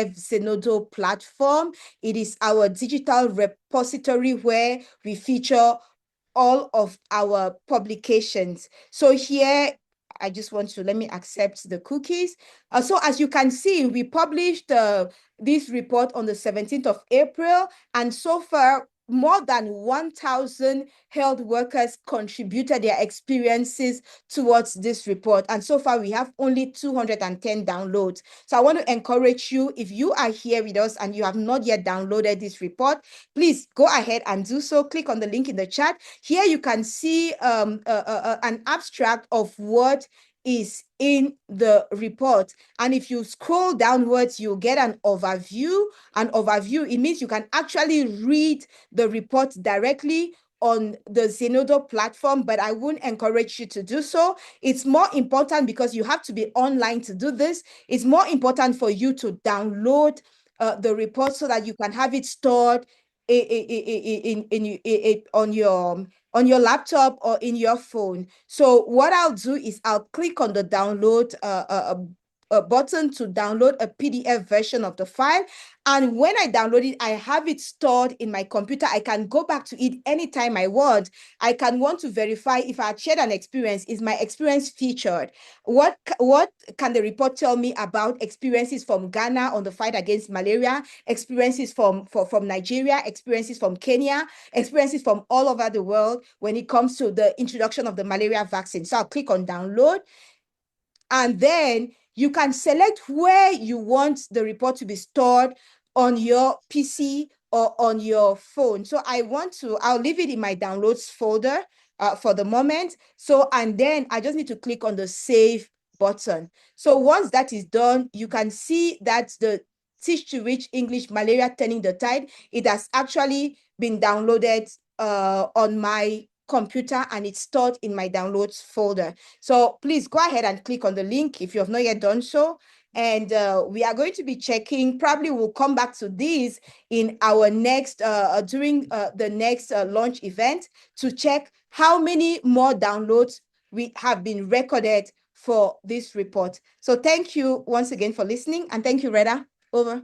Zenodo platform. It is our digital repository where we feature all of our publications. So here, I just want to, let me accept the cookies. So as you can see, we published this report on the 17th of April, and so far, more than 1,000 health workers contributed their experiences towards this report. And so far, we have only 210 downloads. So I want to encourage you, if you are here with us and you have not yet downloaded this report, please go ahead and do so. Click on the link in the chat. Here you can see an abstract of what is in the report. And if you scroll downwards, you'll get an overview. An overview, it means you can actually read the report directly on the Zenodo platform, but I wouldn't encourage you to do so. It's more important because you have to be online to do this. It's more important for you to download the report so that you can have it stored on your laptop or in your phone. So what I'll do is I'll click on the download button to download a PDF version of the file. And when I download it, I have it stored in my computer. I can go back to it anytime I want. I can want to verify if I shared an experience. Is my experience featured? What can the report tell me about experiences from Ghana on the fight against malaria, experiences from Nigeria, experiences from Kenya, experiences from all over the world when it comes to the introduction of the malaria vaccine? So I'll click on download, and then you can select where you want the report to be stored on your PC or on your phone. So I'll leave it in my downloads folder for the moment. So, and then I just need to click on the save button. So once that is done, you can see that the Teach to Reach English Malaria Turning the Tide, it has actually been downloaded on my computer, and it's stored in my downloads folder. So please go ahead and click on the link if you have not yet done so. And we are going to be checking, probably we'll come back to this in our next, during the next launch event, to check how many more downloads we have been recorded for this report. So thank you once again for listening, and thank you, Reda. Over.